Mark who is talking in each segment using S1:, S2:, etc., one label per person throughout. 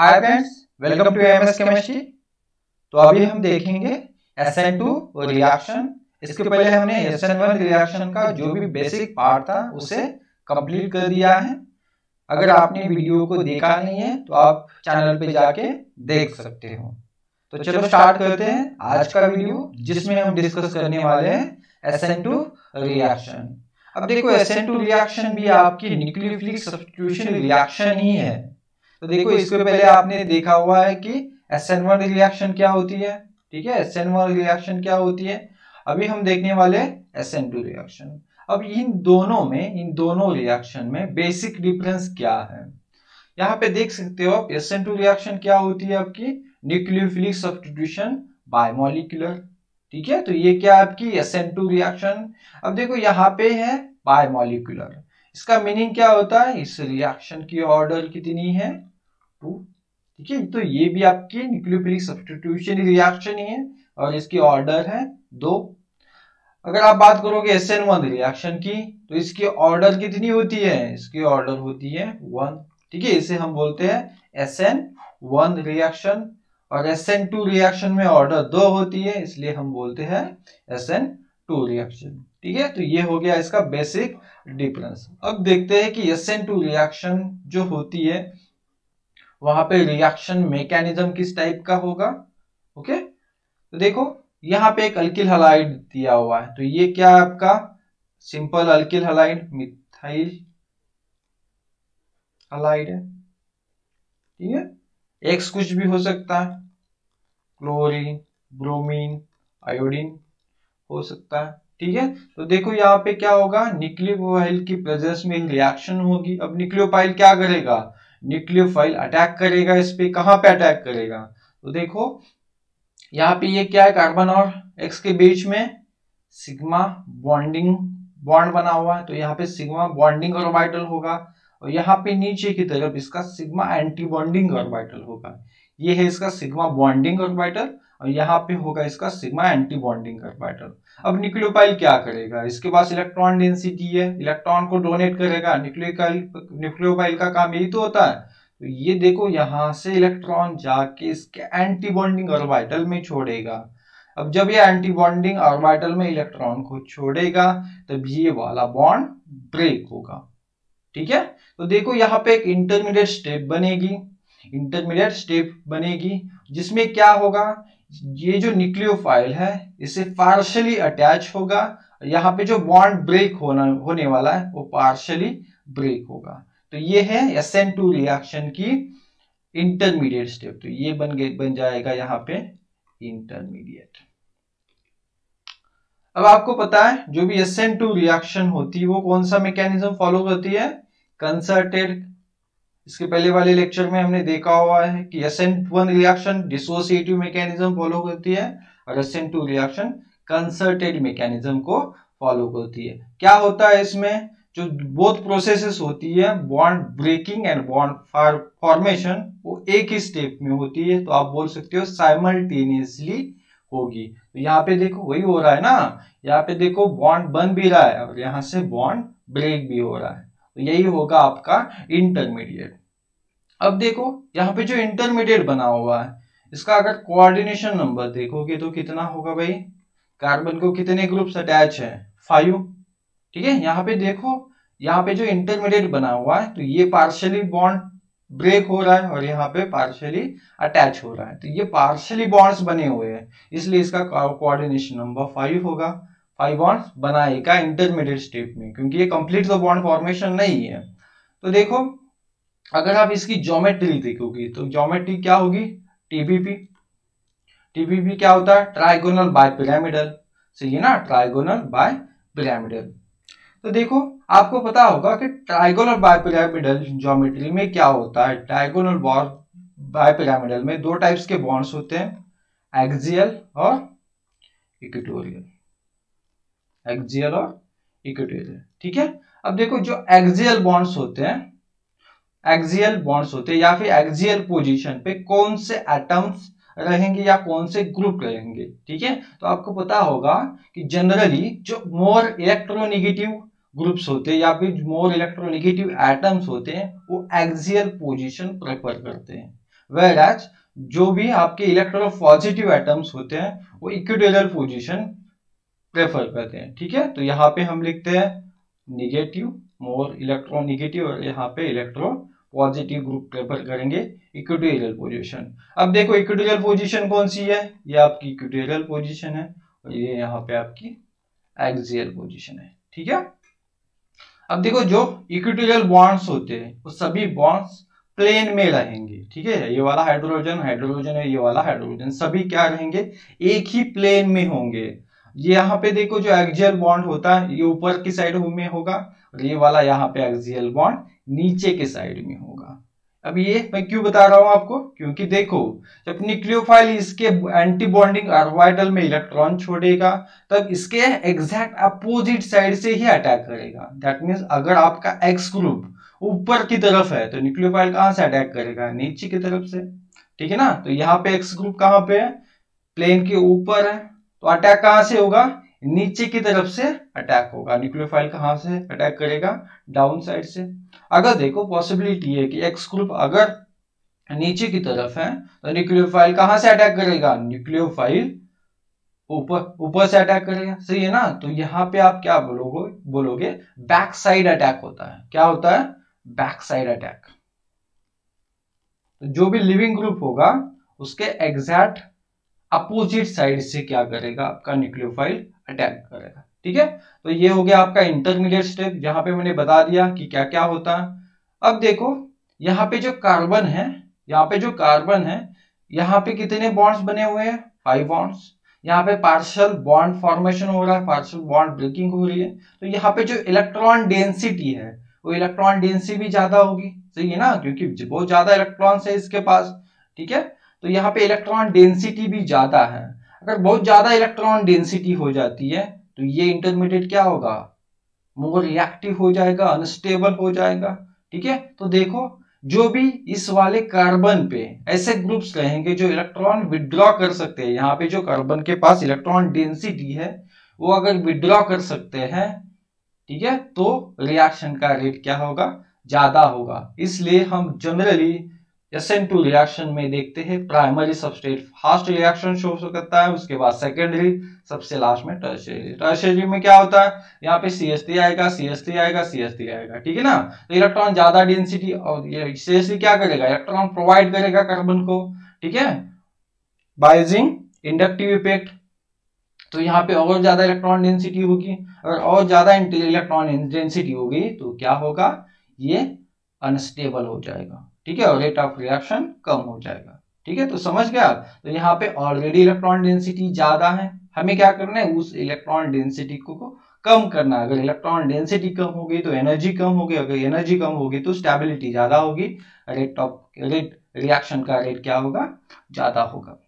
S1: Hi friends, welcome to MS chemistry. तो अभी हम देखेंगे SN2 रिएक्शन। इसके पहले हमने SN1 रिएक्शन का जो भी बेसिक पार्ट था उसे कंप्लीट कर दिया है। अगर आपने वीडियो को देखा नहीं है तो आप चैनल पे जाके देख सकते हो। तो चलो स्टार्ट करते हैं आज का वीडियो, जिसमें हम डिस्कस करने वाले हैं SN2 रिएक्शन। अब देखो, SN2 रिएक्शन भी आपकी न्यूक्लियोफिलिक सब्स्टिट्यूशन रिएक्शन ही है। तो देखो, इसके पहले आपने देखा हुआ है कि SN1 रिएक्शन क्या होती है। ठीक है, SN1 रिएक्शन क्या होती है। अभी हम देखने वाले SN2 रिएक्शन। अब इन दोनों रिएक्शन में बेसिक डिफरेंस क्या है, यहाँ पे देख सकते हो आप। SN2 रिएक्शन क्या होती है आपकी न्यूक्लियोफिलिक सब्स्टिट्यूशन बायमॉलिक्यूलर। ठीक है, तो ये क्या आपकी SN2 रिएक्शन। अब देखो, यहाँ पे है बायमॉलिक्यूलर। इसका मीनिंग क्या होता है, इस रिएक्शन की ऑर्डर कितनी है, 2। ठीक है, तो ये भी आपकी न्यूक्लियोफिलिक सब्स्टिट्यूशन रिएक्शन ही है और इसकी ऑर्डर है 2। अगर आप बात करोगे SN1 रिएक्शन की, तो इसकी ऑर्डर कितनी होती है, इसकी ऑर्डर होती है 1। ठीक है, इसे हम बोलते हैं SN1 रिएक्शन। और SN2 रिएक्शन में ऑर्डर 2 होती है, इसलिए हम बोलते हैं SN2 रिएक्शन। ठीक है, तो ये हो गया इसका बेसिक डिफरेंस। अब देखते हैं कि SN2 रिएक्शन जो होती है वहां पे रिएक्शन मैकेनिज्म किस टाइप का होगा। ओके, तो देखो यहाँ पे एक अल्किल हैलाइड दिया हुआ है, तो ये क्या है आपका simple alkyl halide, methyl halide है। ठीक है, एक्स कुछ भी हो सकता है, क्लोरीन, ब्रोमीन, आयोडीन हो सकता है। ठीक है, तो देखो यहाँ पे क्या होगा, न्यूक्लियोफाइल की प्रेजेंस में रिएक्शन होगी। अब न्यूक्लियोफाइल क्या करेगा, न्यूक्लियोफाइल अटैक करेगा इस पे। कहां पे अटैक करेगा, तो देखो यहाँ पे ये क्या है, कार्बन और एक्स के बीच में सिग्मा बॉन्डिंग बॉन्ड बना हुआ है, तो यहाँ पे सिग्मा बॉन्डिंग ऑर्बिटल होगा। और यहाँ पे नीचे की तरफ इसका सिग्मा एंटी बॉन्डिंग ऑर्बिटल होगा। ये है इसका सिग्मा बॉन्डिंग ऑर्बिटल और यहाँ पे होगा इसका सिग्मा एंटी बॉन्डिंग ऑर्बिटल। अब न्यूक्लियोफाइल क्या करेगा, इसके पास इलेक्ट्रॉन डेंसिटी है, इलेक्ट्रॉन को डोनेट करेगा। न्यूक्लियोफाइल का काम यही तो होता है। तो ये देखो, यहां से इलेक्ट्रॉन जाके इसके एंटी बॉन्डिंग ऑर्बिटल में छोड़ेगा। अब जब ये एंटी बॉन्डिंग ऑर्बिटल में इलेक्ट्रॉन को छोड़ेगा तब ये वाला बॉन्ड ब्रेक होगा। ठीक है, तो देखो यहाँ पे एक इंटरमीडिएट स्टेप बनेगी, जिसमें क्या होगा, ये जो न्यूक्लियोफाइल है इसे पार्शियली अटैच होगा। यहाँ पे जो बॉन्ड ब्रेक होने वाला है वो पार्शियली ब्रेक होगा। तो ये है SN2 रिएक्शन की इंटरमीडिएट स्टेप। तो ये बन जाएगा यहाँ पे इंटरमीडिएट। अब आपको पता है जो भी SN2 रिएक्शन होती है वो कौन सा मैकेनिज्म फॉलो करती है, कंसर्टेड। इसके पहले वाले लेक्चर में हमने देखा हुआ है कि SN1 reaction dissociative mechanism follow करती है और SN2 रिएक्शन कंसर्टेड मैकेनिज्म को फॉलो करती है। क्या होता है इसमें, जो बोथ प्रोसेसेस होती है, bond breaking and bond formation, वो एक ही स्टेप में होती है। तो आप बोल सकते हो साइमल्टेनियसली होगी। तो यहाँ पे देखो वही हो रहा है ना, यहाँ पे देखो बॉन्ड बन भी रहा है और यहाँ से बॉन्ड ब्रेक भी हो रहा है। तो यही होगा आपका इंटरमीडिएट। अब देखो यहाँ पे जो इंटरमीडिएट बना हुआ है, इसका अगर कोऑर्डिनेशन नंबर देखोगे तो कितना होगा भाई, कार्बन को कितने ग्रुप्स अटैच है, 5। ठीक है, यहाँ पे देखो, यहाँ पे जो इंटरमीडिएट बना हुआ है तो ये पार्शियली बॉन्ड ब्रेक हो रहा है और यहाँ पे पार्शियली अटैच हो रहा है। तो ये पार्शियली बॉन्ड्स बने हुए हैं, इसलिए इसका कोऑर्डिनेशन नंबर 5 होगा। 5 बॉन्ड्स बनाएगा इंटरमीडिएट स्टेप में, क्योंकि ये कंप्लीट तो बॉन्ड फॉर्मेशन नहीं है। तो देखो अगर आप इसकी ज्योमेट्री देखोगे तो ज्योमेट्री क्या होगी, टीबीपी क्या होता है, ट्राइगोनल बाय पिरामिडल। सही है ना, ट्राइगोनल बाय पिरामिडल। तो देखो आपको पता होगा कि ट्राइगोनल बायपिरामिडल ज्योमेट्री में क्या होता है। ट्राइगोनल बायपिरामिडल में 2 टाइप्स के बॉन्ड्स होते हैं, एक्सियल और इक्वेटोरियल। ठीक है, अब देखो जो एक्सियल बॉन्ड्स होते हैं या फिर एक्सियल पोजीशन पे कौन से एटम्स रहेंगे या कौन से ग्रुप रहेंगे। ठीक है, तो आपको पता होगा कि जनरली जो मोर इलेक्ट्रोनेगेटिव ग्रुप्स होते हैं या फिर मोर इलेक्ट्रोनेगेटिव एटम्स होते हैं वो एक्सियल पोजीशन प्रेफर करते हैं। वेयर एज जो भी आपके इलेक्ट्रोपॉजिटिव एटम्स होते हैं वो इक्विटोरियल पोजीशन प्रेफर करते हैं। ठीक है, तो यहाँ पे हम लिखते हैं निगेटिव, मोर इलेक्ट्रोनेगेटिव, और यहाँ पे इलेक्ट्रो पॉजिटिव ग्रुप प्रेफर करेंगे इक्विटोरियल पोजीशन। अब देखो इक्विटोरियल पोजीशन कौन सी है, ये आपकी इक्विटोरियल पोजीशन है और ये यहाँ पे आपकी एक्सियल पोजीशन है। ठीक है, अब देखो जो इक्विटोरियल बॉन्ड्स होते हैं वो सभी बॉन्ड्स प्लेन में रहेंगे। ठीक है, ये वाला हाइड्रोजन हाइड्रोजन है, ये वाला हाइड्रोजन, सभी क्या रहेंगे, एक ही प्लेन में होंगे। ये यहाँ पे देखो जो एक्सियल बॉन्ड होता है ये ऊपर की साइड में होगा और ये वाला यहाँ पे एक्सियल बॉन्ड नीचे के साइड में होगा। अब ये मैं क्यों बता रहा हूं आपको, क्योंकि देखो जब न्यूक्लियोफाइल इसके एंटी बॉन्डिंग ऑर्बिटल में इलेक्ट्रॉन छोड़ेगा तब इसके एग्जैक्ट अपोजिट साइड से ही अटैक करेगा। दैट मींस अगर आपका एक्स ग्रुप ऊपर की तरफ है तो न्यूक्लियोफाइल कहां से अटैक करेगा, नीचे की तरफ से। ठीक है ना, तो यहाँ पे एक्स ग्रुप कहां पे है, प्लेन के ऊपर है, तो अटैक कहां से होगा, नीचे की तरफ से अटैक होगा। न्यूक्लियोफाइल कहां से अटैक करेगा, डाउन साइड से। अगर देखो पॉसिबिलिटी है कि एक्स ग्रुप अगर नीचे की तरफ है तो न्यूक्लियोफाइल कहां से अटैक करेगा, न्यूक्लियोफाइल ऊपर से अटैक करेगा। सही है ना, तो यहाँ पे आप क्या बोलोगे बैक साइड अटैक होता है। क्या होता है, बैक साइड अटैक। तो जो भी लिविंग ग्रुप होगा उसके एग्जैक्ट अपोजिट साइड से क्या करेगा, आपका न्यूक्लियोफाइल अटैक करेगा। ठीक है, तो ये हो गया आपका इंटरमीडिएट स्टेप जहां पे मैंने बता दिया कि क्या क्या होता है। अब देखो यहाँ पे जो कार्बन है, यहाँ पे जो कार्बन है यहाँ पे कितने बॉन्ड्स बने हुए हैं, 5 बॉन्ड्स। यहाँ पे पार्शियल बॉन्ड फॉर्मेशन हो रहा है, पार्शियल बॉन्ड ब्रेकिंग हो रही है। तो यहाँ पे जो इलेक्ट्रॉन डेंसिटी है वो इलेक्ट्रॉन डेंसिटी भी ज्यादा होगी। सही है ना, क्योंकि बहुत ज्यादा इलेक्ट्रॉन्स है इसके पास। ठीक है, तो यहाँ पे इलेक्ट्रॉन डेंसिटी भी ज्यादा है। अगर बहुत ज्यादा इलेक्ट्रॉन डेंसिटी हो जाती है तो ये इंटरमीडिएट क्या होगा, मोर रिएक्टिव हो जाएगा, अनस्टेबल हो जाएगा। ठीक है, तो देखो जो भी इस वाले कार्बन पे ऐसे ग्रुप्स रहेंगे जो इलेक्ट्रॉन विड्रॉ कर सकते हैं, यहाँ पे जो कार्बन के पास इलेक्ट्रॉन डेंसिटी है वो अगर विड्रॉ कर सकते हैं, ठीक है, तो रिएक्शन का रेट क्या होगा, ज्यादा होगा। इसलिए हम जनरली SN2 रिएक्शन में देखते हैं primary substrate fast reaction show करता है, उसके बाद सेकेंडरी, सबसे लास्ट में टर्शियरी। टर्शियरी में क्या होता है, यहाँ पे CH3 आएगा, CH3 आएगा, CH3 आएगा। ठीक है ना, तो इलेक्ट्रॉन ज्यादा डेंसिटी और ये CH3 क्या करेगा, इलेक्ट्रॉन प्रोवाइड करेगा कार्बन को। ठीक है, बाय यूजिंग इंडक्टिव इफेक्ट। तो यहाँ पे और ज्यादा इलेक्ट्रॉन डेंसिटी होगी, और ज्यादा इलेक्ट्रॉन डेंसिटी होगी तो क्या होगा, ये अनस्टेबल हो जाएगा। ठीक है, और रेट ऑफ रिएक्शन कम हो जाएगा। ठीक है, तो समझ गया। तो यहाँ पे ऑलरेडी इलेक्ट्रॉन डेंसिटी ज्यादा है, हमें क्या करना है, उस इलेक्ट्रॉन डेंसिटी को कम करना। अगर इलेक्ट्रॉन डेंसिटी कम होगी तो एनर्जी कम होगी, अगर एनर्जी कम होगी तो स्टेबिलिटी ज्यादा होगी, रेट रिएक्शन का रेट क्या होगा, ज्यादा होगा।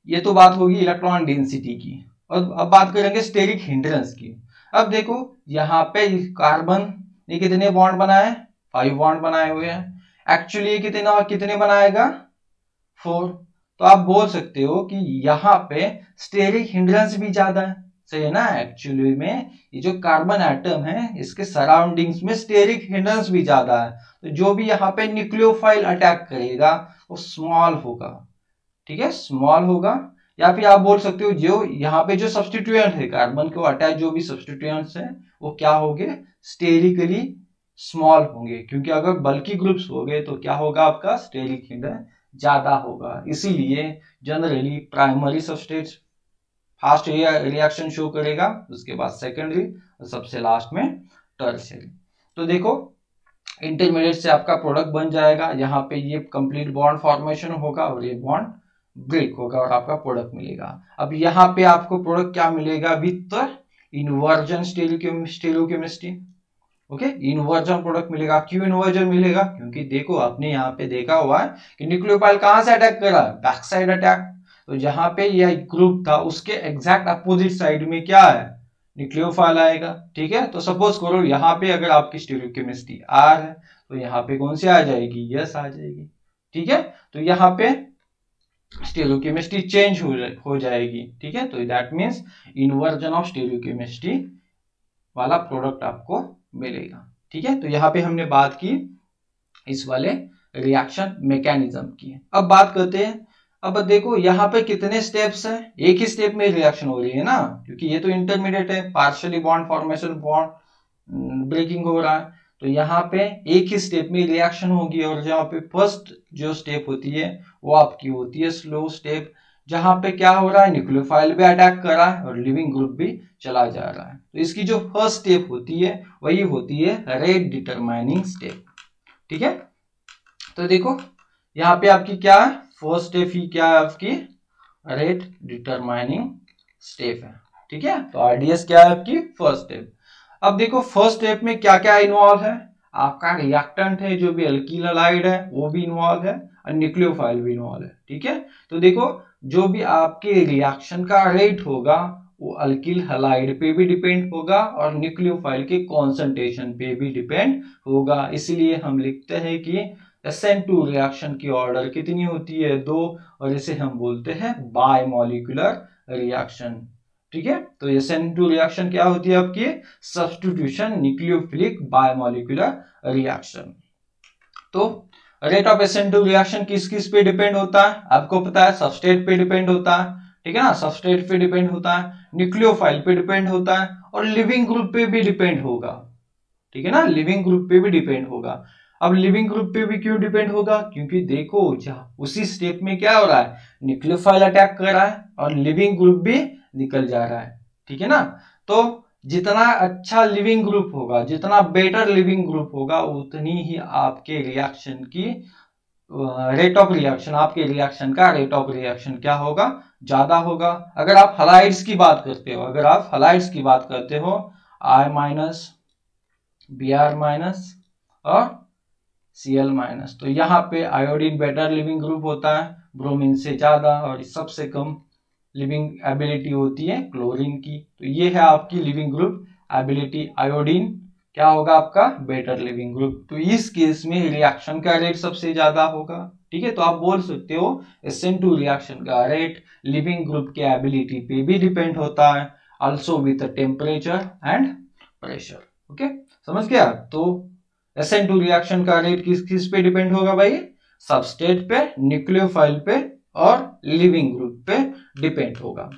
S1: ये तो बात होगी इलेक्ट्रॉन डेंसिटी की। और अब बात करेंगे स्टेरिक हिंड्रेंस की। अब देखो यहाँ पे कार्बन ये कितने बॉन्ड बनाए, 5 बॉन्ड बनाए हुए हैं। एक्चुअली कितने बनाएगा, 4। तो आप बोल सकते हो कि यहाँ पे स्टेरिक हिंड्रेंस भी ज्यादा है। सही है ना, एक्चुअली में ये जो कार्बन एटम है इसके सराउंडिंग्स में स्टेरिक हिंड्रेंस भी ज्यादा है। तो जो भी यहाँ पे न्यूक्लियोफाइल अटैक करेगा वो स्मॉल होगा। ठीक है, स्मॉल होगा। या फिर आप बोल सकते हो जो यहाँ पे जो सब्स्टिट्यूएंट है कार्बन को अटैच जो भी सब्स्टिट्यूएंट्स है वो क्या होंगे, स्टेरिकली स्मॉल होंगे। क्योंकि अगर बल्कि ग्रुप्स हो गए तो क्या होगा, आपका स्टेरिक हिंड्रेंस ज्यादा होगा। इसीलिए generally primary substrate fast reaction show करेगा, उसके बाद सेकेंडरी और सबसे लास्ट में टर्शियरी। तो देखो इंटरमीडिएट से आपका प्रोडक्ट बन जाएगा। यहाँ पे ये कंप्लीट बॉन्ड फॉर्मेशन होगा और ये बॉन्ड ब्रेक होगा और आपका प्रोडक्ट मिलेगा। अब यहाँ पे आपको प्रोडक्ट क्या मिलेगा, with inversion stereochemistry. Okay, inversion product मिलेगा। क्यों इन्वर्जन मिलेगा, क्योंकि देखो आपने यहाँ पे देखा हुआ है कि न्यूक्लियोफाइल कहां से अटैक करा, बैक साइड अटैक। तो जहां पे यह ग्रुप था उसके एग्जैक्ट अपोजिट साइड में क्या है, न्यूक्लियोफाइल आएगा। ठीक है, तो सपोज करो यहाँ पे अगर आपकी स्टीरियोकेमिस्ट्री R है तो यहाँ पे कौन सी आ जाएगी, यस आ जाएगी। ठीक है, तो यहाँ पे स्टीरियोकेमिस्ट्री चेंज हो जाएगी। ठीक है, तो that means inversion of stereochemistry वाला प्रोडक्ट आपको मिलेगा। ठीक है, तो यहाँ पे हमने बात की इस वाले रिएक्शन मैकेनिज्म की। अब बात करते हैं, अब देखो यहाँ पे कितने स्टेप्स हैं, एक ही स्टेप में रिएक्शन हो रही है ना, क्योंकि ये तो इंटरमीडिएट है, partially bond formation bond breaking हो रहा है, तो यहाँ पे एक ही स्टेप में रिएक्शन होगी। और जहाँ पे फर्स्ट जो स्टेप होती है वो आपकी होती है स्लो स्टेप, जहां पे क्या हो रहा है, न्यूक्लियोफाइल भी अटैक कर रहा है और लिविंग ग्रुप भी चला जा रहा है। तो इसकी जो फर्स्ट स्टेप होती है वही होती है रेट डिटरमाइनिंग स्टेप। ठीक है, तो देखो यहाँ पे आपकी क्या है, फर्स्ट स्टेप ही क्या है आपकी रेट डिटरमाइनिंग स्टेप है। ठीक है, तो आरडीएस क्या है आपकी फर्स्ट स्टेप। अब देखो फर्स्ट स्टेप में क्या क्या इन्वॉल्व है, आपका रिएक्टेंट है जो भी अल्किल हैलाइड है वो भी इन्वॉल्व है और न्यूक्लियोफाइल भी इन्वॉल्व है। ठीक है, तो देखो जो भी आपके रिएक्शन का रेट होगा वो अल्किल हैलाइड पे भी डिपेंड होगा और न्यूक्लियोफाइल के कॉन्सेंट्रेशन पे भी डिपेंड होगा। इसलिए हम लिखते हैं कि SN2 रिएक्शन की ऑर्डर कितनी होती है, 2, और इसे हम बोलते हैं बायमॉलिक्यूलर रिएक्शन। ठीक है, तो SN2 रिएक्शन क्या होती है आपकी सब्स्टिट्यूशन न्यूक्लियोफिलिक बायमॉलिक्यूलर रिएक्शन। तो रेट ऑफ SN2 रिएक्शन किस किस पे डिपेंड होता है, आपको पता है सबस्ट्रेट पे डिपेंड होता है। ठीक है ना, सबस्ट्रेट पे डिपेंड होता है, न्यूक्लियोफाइल पे डिपेंड होता है और लिविंग ग्रुप पे भी डिपेंड होगा। ठीक है ना, लिविंग ग्रुप पे भी डिपेंड होगा। अब लिविंग ग्रुप पे भी क्यों डिपेंड होगा, क्योंकि देखो उसी स्टेप में क्या हो रहा है, न्यूक्लियोफाइल अटैक कर रहा है और लिविंग ग्रुप भी निकल जा रहा है। ठीक है ना, तो जितना अच्छा लिविंग ग्रुप होगा, जितना बेटर लिविंग ग्रुप होगा, उतनी ही आपके रिएक्शन की रेट ऑफ रिएक्शन, आपके रिएक्शन का रेट ऑफ रिएक्शन क्या होगा, ज्यादा होगा। अगर आप हलाइड्स की बात करते हो, अगर आप हलाइड्स की बात करते हो I- Br- और Cl-, तो यहाँ पे आयोडीन बेटर लिविंग ग्रुप होता है ब्रोमीन से ज्यादा, और सबसे कम लिविंग एबिलिटी होती है क्लोरीन की। तो ये है आपकी लिविंग ग्रुप एबिलिटी, आयोडीन क्या होगा आपका बेटर लिविंग ग्रुप। तो इस केस में रिएक्शन का रेट सबसे ज्यादा होगा। ठीक है, तो आप बोल सकते हो SN2 रिएक्शन का रेट लिविंग ग्रुप के एबिलिटी पे भी डिपेंड होता है, also with temperature and pressure. Okay, समझ गया। तो SN2 रिएक्शन का रेट किस किस पे डिपेंड होगा भाई, सबस्ट्रेट पे, न्यूक्लियोफाइल पे और लिविंग ग्रुप पे डिपेंड होगा।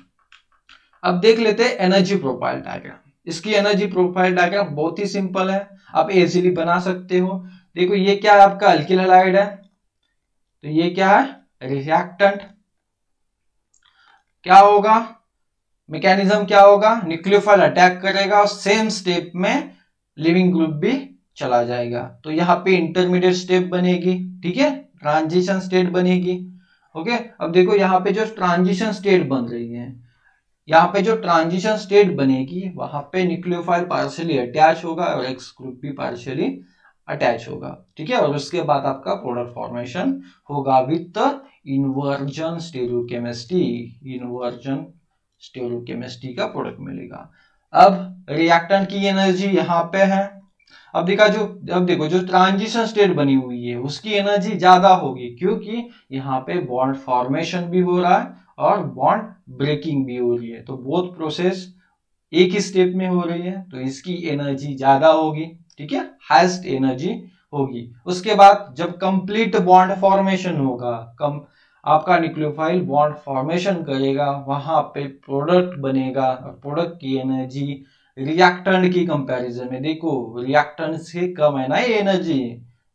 S1: अब देख लेते हैं एनर्जी प्रोफाइल डायग्राम। इसकी एनर्जी प्रोफाइल डायग्राम बहुत ही सिंपल है, आप इजीली बना सकते हो। देखो ये क्या है आपका अल्किल हैलाइड है, तो ये क्या है रिएक्टेंट। क्या होगा मैकेनिज्म, क्या होगा न्यूक्लियोफाइल अटैक करेगा और सेम स्टेप में लिविंग ग्रुप भी चला जाएगा। तो यहाँ पे इंटरमीडिएट स्टेप बनेगी। ठीक है, ट्रांजिशन स्टेट बनेगी। ओके, अब देखो यहाँ पे जो ट्रांजिशन स्टेट बन रही है, यहाँ पे जो ट्रांजिशन स्टेट बनेगी वहां पे न्यूक्लियोफाइल पार्शियली अटैच होगा और एक्स ग्रुप भी पार्शियली अटैच होगा। ठीक है, और उसके बाद आपका प्रोडक्ट फॉर्मेशन होगा with inversion stereochemistry, inversion stereochemistry का प्रोडक्ट मिलेगा। अब रिएक्टेंट की एनर्जी यहाँ पे है। अब देखो जो ट्रांजिशन स्टेट बनी हुई है उसकी एनर्जी ज्यादा होगी, क्योंकि यहाँ पे बॉन्ड फॉर्मेशन भी हो रहा है और बॉन्ड ब्रेकिंग भी हो रही है। तो बोथ प्रोसेस एक ही स्टेप में हो रही है, तो इसकी एनर्जी ज्यादा होगी। ठीक है, हाईएस्ट एनर्जी होगी। उसके बाद जब कंप्लीट बॉन्ड फॉर्मेशन होगा, आपका न्यूक्लियोफाइल बॉन्ड फॉर्मेशन करेगा, वहां पे प्रोडक्ट बनेगा और प्रोडक्ट की एनर्जी रिएक्टेंट की कंपैरिजन में, देखो रिएक्टेंट से कम है ना ये एनर्जी।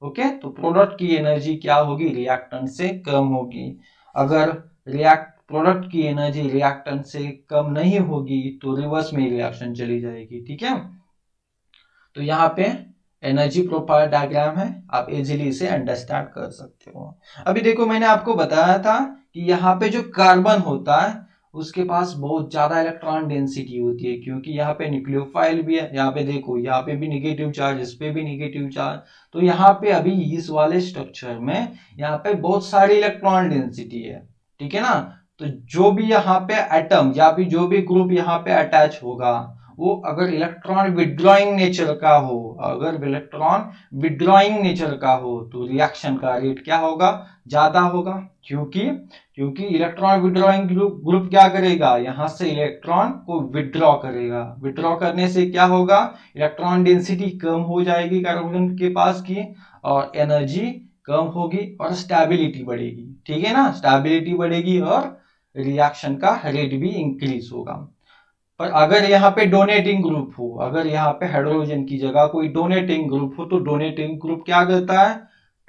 S1: ओके, तो प्रोडक्ट की एनर्जी क्या होगी, रिएक्टेंट से कम होगी। अगर प्रोडक्ट की एनर्जी रिएक्टेंट से कम नहीं होगी तो रिवर्स में रिएक्शन चली जाएगी। ठीक है, तो यहाँ पे एनर्जी प्रोफाइल डायग्राम है, आप इजीली इसे अंडरस्टैंड कर सकते हो। अभी देखो मैंने आपको बताया था कि यहाँ पे जो कार्बन होता है उसके पास बहुत ज्यादा इलेक्ट्रॉन डेंसिटी होती है, क्योंकि यहाँ पे न्यूक्लियोफाइल भी है। यहाँ पे देखो यहाँ पे भी निगेटिव चार्ज, इस पे भी निगेटिव चार्ज, तो यहाँ पे अभी इस वाले स्ट्रक्चर में यहाँ पे बहुत सारी इलेक्ट्रॉन डेंसिटी है। ठीक है ना, तो जो भी यहाँ पे एटम या फिर जो भी ग्रुप यहाँ पे अटैच होगा वो अगर इलेक्ट्रॉन विड्रॉइंग नेचर का हो, अगर इलेक्ट्रॉन विड्रॉइंग नेचर का हो तो रिएक्शन का रेट क्या होगा, ज्यादा होगा। क्योंकि इलेक्ट्रॉन विड्रॉइंग ग्रुप क्या करेगा, यहां से इलेक्ट्रॉन को विड्रॉ करेगा। विड्रॉ करने से क्या होगा, इलेक्ट्रॉन डेंसिटी कम हो जाएगी कार्बन के पास की और एनर्जी कम होगी और स्टेबिलिटी बढ़ेगी, ठीक है ना, स्टेबिलिटी बढ़ेगी और रिएक्शन का रेट भी इंक्रीज होगा। पर अगर यहाँ पे डोनेटिंग ग्रुप हो, अगर यहाँ पे हाइड्रोजन की जगह कोई डोनेटिंग ग्रुप हो, तो डोनेटिंग ग्रुप क्या करता है,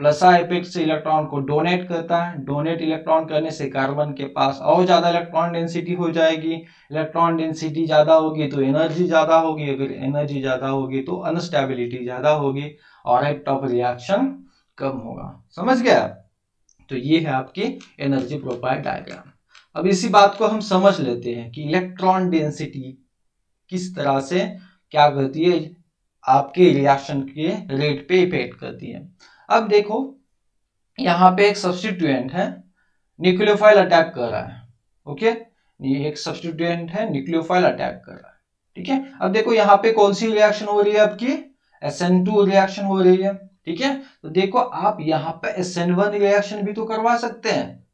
S1: प्लस इफेक्ट से इलेक्ट्रॉन को डोनेट करता है। डोनेट इलेक्ट्रॉन करने से कार्बन के पास और ज्यादा इलेक्ट्रॉन डेंसिटी हो जाएगी। इलेक्ट्रॉन डेंसिटी ज्यादा होगी तो एनर्जी ज्यादा होगी, अगर एनर्जी ज्यादा होगी तो अनस्टेबिलिटी ज्यादा होगी और रेट ऑफ रिएक्शन कम होगा। समझ गया? तो ये है आपकी एनर्जी प्रोफाइल डायग्राम। अब इसी बात को हम समझ लेते हैं कि इलेक्ट्रॉन डेंसिटी किस तरह से क्या करती है, आपके रिएक्शन के रेट पे इफेक्ट करती है। अब देखो यहाँ पे एक सब्स्टिट्यूएंट है, न्यूक्लियोफाइल अटैक कर रहा है। ओके, ये एक सब्स्टिट्यूएंट है, न्यूक्लियोफाइल अटैक कर रहा है। ठीक है, अब देखो यहाँ पे कौन सी रिएक्शन हो रही है, आपकी SN2 रिएक्शन हो रही है। ठीक है, तो देखो आप यहाँ पे SN1 रिएक्शन भी तो करवा सकते हैं।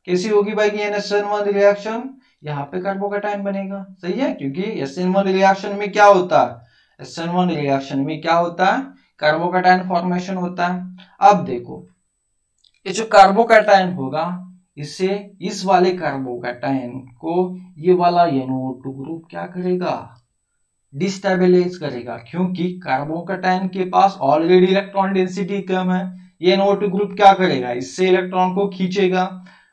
S1: कैसी होगी भाई की SN1 रिएक्शन, यहाँ पे कार्बोकैटायन बनेगा। सही है, क्योंकि SN1 रिएक्शन में क्या होता है, SN1 रिएक्शन में क्या होता है, कार्बोकैटायन फॉर्मेशन होता है। अब देखो ये जो कार्बोकैटायन होगा, इससे इस वाले कार्बोकैटायन को ये वाला NO2 ग्रुप क्या करेगा, डिस्टेबलाइज करेगा, क्योंकि कार्बोकैटायन के पास ऑलरेडी इलेक्ट्रॉन डेंसिटी कम है। ये NO2 ग्रुप क्या करेगा, इससे इलेक्ट्रॉन को खींचेगा।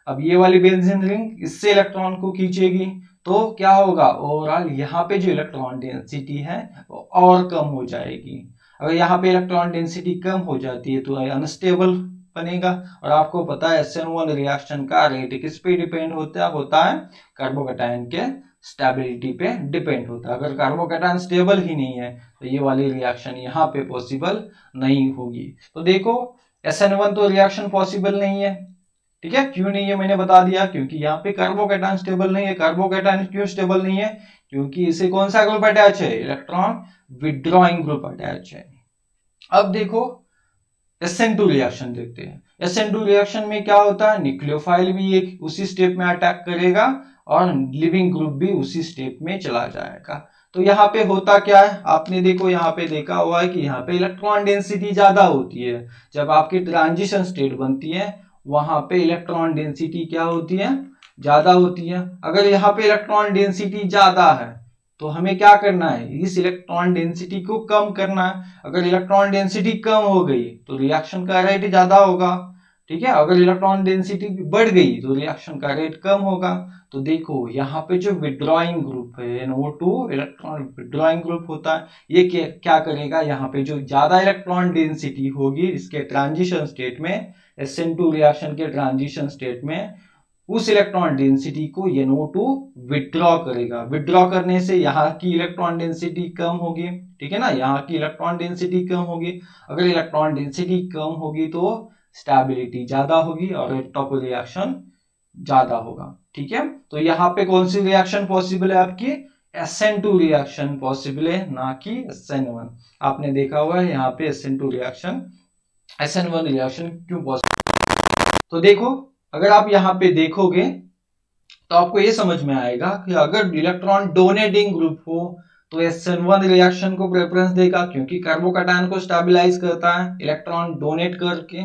S1: अब ये वाली बेंजीन रिंग इससे इलेक्ट्रॉन को खींचेगी, तो क्या होगा, ओवरऑल यहाँ पे जो इलेक्ट्रॉन डेंसिटी है वो और कम हो जाएगी। अगर यहाँ पे इलेक्ट्रॉन डेंसिटी कम हो जाती है तो अनस्टेबल बनेगा। और आपको पता है SN1 रिएक्शन का रेट किस पे डिपेंड होता है कार्बोकैटायन के स्टेबिलिटी पे डिपेंड होता है। अगर कार्बोकैटायन स्टेबल ही नहीं है तो ये वाली रिएक्शन यहाँ पे पॉसिबल नहीं होगी। तो देखो SN1 तो रिएक्शन पॉसिबल नहीं है। ठीक है, क्यों नहीं है मैंने बता दिया, क्योंकि यहाँ पे कार्बोकैटायन स्टेबल नहीं है। कार्बोकैटायन क्यों स्टेबल नहीं है, क्योंकि इसे कौन सा ग्रुप अटैच है, इलेक्ट्रॉन विड्रॉइंग ग्रुप अटैच है। अब देखो SN2 रिएक्शन देखते हैं। SN2 रिएक्शन में क्या होता है, न्यूक्लियोफाइल भी एक उसी स्टेप में अटैक करेगा और लिविंग ग्रुप भी उसी स्टेप में चला जाएगा। तो यहाँ पे होता क्या है, आपने देखो यहाँ पे देखा हुआ है कि यहाँ पे इलेक्ट्रॉन डेंसिटी ज्यादा होती है। जब आपकी ट्रांजिशन स्टेट बनती है वहां पे इलेक्ट्रॉन डेंसिटी क्या होती है, ज्यादा होती है। अगर यहाँ पे इलेक्ट्रॉन डेंसिटी ज्यादा है तो हमें क्या करना है, इस इलेक्ट्रॉन डेंसिटी को कम करना है। अगर इलेक्ट्रॉन डेंसिटी कम हो गई तो रिएक्शन का रेट ज्यादा होगा। ठीक है, अगर इलेक्ट्रॉन डेंसिटी बढ़ गई तो रिएक्शन का रेट कम होगा। तो देखो यहाँ पे जो विड्रॉइंग ग्रुप है NO2 इलेक्ट्रॉन विड्रॉइंग ग्रुप होता है, ये क्या करेगा, यहाँ पे जो ज्यादा इलेक्ट्रॉन डेंसिटी होगी इसके ट्रांजिशन स्टेट में, SN2 रिएक्शन के ट्रांजिशन स्टेट में, उस इलेक्ट्रॉन डेंसिटी को NO2 विड्रॉ करेगा। विड्रॉ करने से यहाँ की इलेक्ट्रॉन डेंसिटी कम होगी। ठीक है ना, यहाँ की इलेक्ट्रॉन डेंसिटी कम होगी। अगर इलेक्ट्रॉन डेंसिटी कम होगी तो स्टेबिलिटी ज्यादा होगी और रेट ऑफ रिएक्शन ज्यादा होगा। ठीक है, तो यहाँ पे कौन सी रिएक्शन पॉसिबल है, आपकी SN2 रिएक्शन पॉसिबल है, ना कि SN1। आपने देखा हुआ है यहाँ पे SN2 रिएक्शन, SN1 रिएक्शन क्यों पॉसिबल। तो देखो अगर आप यहाँ पे देखोगे तो आपको ये समझ में आएगा कि अगर इलेक्ट्रॉन डोनेटिंग ग्रुप हो तो SN1 रिएक्शन को प्रेफरेंस देगा, क्योंकि कार्बोकैटायन को स्टेबलाइज करता है इलेक्ट्रॉन डोनेट करके।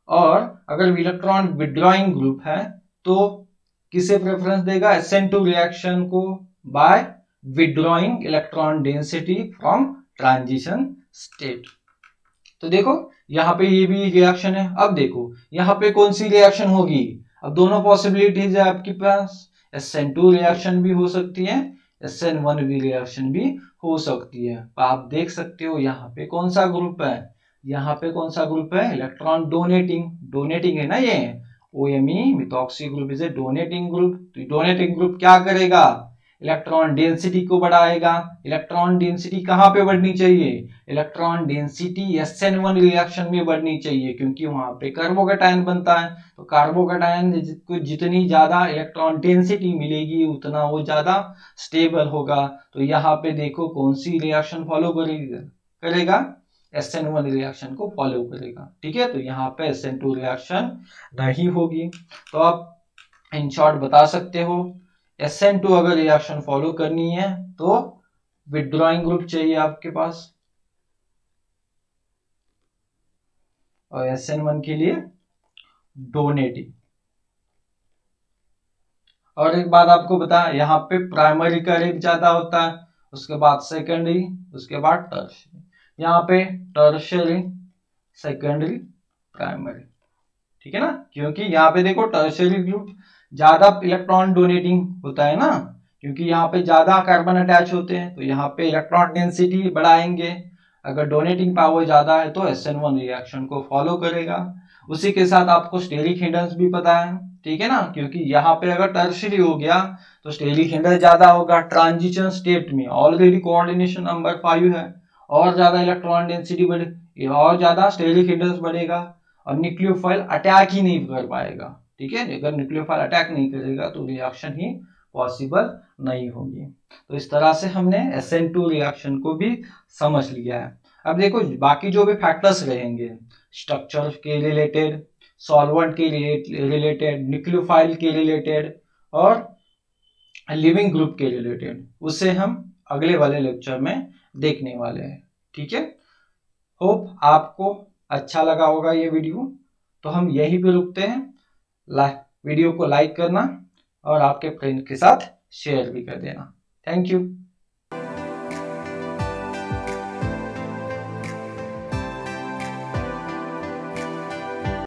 S1: और अगर इलेक्ट्रॉन विड्रॉइंग ग्रुप है तो किसे प्रेफरेंस देगा, SN2 रिएक्शन को, by withdrawing electron density from transition state. तो देखो यहाँ पे ये भी रिएक्शन है। अब देखो यहाँ पे कौन सी रिएक्शन होगी, अब दोनों पॉसिबिलिटीज है आपके पास, SN2 रिएक्शन भी हो सकती है, SN1 भी रिएक्शन भी हो सकती है। आप देख सकते हो यहाँ पे कौन सा ग्रुप है, यहाँ पे कौन सा ग्रुप है, इलेक्ट्रॉन डोनेटिंग है ना, ये OMe methoxy group is a donating group. तो डोनेटिंग ग्रुप क्या करेगा, इलेक्ट्रॉन डेंसिटी को बढ़ाएगा। इलेक्ट्रॉन डेंसिटी कहाँ पे बढ़नी चाहिए, इलेक्ट्रॉन डेंसिटी SN1 रिएक्शन में बढ़नी चाहिए, क्योंकि वहां पे कार्बोकैटायन बनता है। तो कार्बोकैटायन को जितनी ज्यादा इलेक्ट्रॉन डेंसिटी मिलेगी उतना वो ज्यादा स्टेबल होगा। तो यहाँ पे देखो कौन सी रिएक्शन फॉलो करेगा, SN1 रिएक्शन को फॉलो करेगा। ठीक है, तो यहाँ पे SN2 रिएक्शन नहीं होगी। तो आप इन शॉर्ट बता सकते हो SN2 अगर रिएक्शन फॉलो करनी है तो विड्रॉइंग ग्रुप चाहिए आपके पास, और SN1 के लिए डोनेटिंग। और एक बात आपको बता, यहाँ पे प्राइमरी का रेट ज्यादा होता है, उसके बाद सेकेंडरी, उसके बाद टर्शियरी। यहाँ पे टर्शियरी, सेकेंडरी, प्राइमरी, ठीक है ना, क्योंकि यहाँ पे देखो टर्शियरी ग्रुप ज्यादा इलेक्ट्रॉन डोनेटिंग होता है ना, क्योंकि यहाँ पे ज्यादा कार्बन अटैच होते हैं, तो यहाँ पे इलेक्ट्रॉन डेंसिटी बढ़ाएंगे। अगर डोनेटिंग पावर ज्यादा है तो SN1 रिएक्शन को फॉलो करेगा। उसी के साथ आपको स्टेरिक हिंडरेंस भी पता है, ठीक है ना, क्योंकि यहाँ पे अगर टर्शियरी हो गया तो स्टेरिक हिंडरेंस ज्यादा होगा। ट्रांजिशन स्टेट में ऑलरेडी कोऑर्डिनेशन नंबर 5 है, और ज्यादा इलेक्ट्रॉन डेंसिटी बढ़े, और ज्यादा स्टेरिक हिंडरेंस बढ़ेगा, और न्यूक्लियोफाइल अटैक ही नहीं कर पाएगा, ठीक है। अगर न्यूक्लियोफाइल अटैक नहीं करेगा तो रिएक्शन ही पॉसिबल नहीं होगी। तो इस तरह से हमने SN2 रिएक्शन को भी समझ लिया है। अब देखो बाकी जो भी फैक्टर्स रहेंगे, स्ट्रक्चर के रिलेटेड, सॉल्वेंट के रिलेटेड, न्यूक्लियोफाइल के रिलेटेड, और लिविंग ग्रुप के रिलेटेड, उसे हम अगले वाले लेक्चर में देखने वाले हैं, ठीक है। होप आपको अच्छा लगा होगा ये वीडियो। तो हम यहीं पे रुकते हैं। वीडियो को लाइक करना और आपके फ्रेंड के साथ शेयर भी कर देना। Thank you.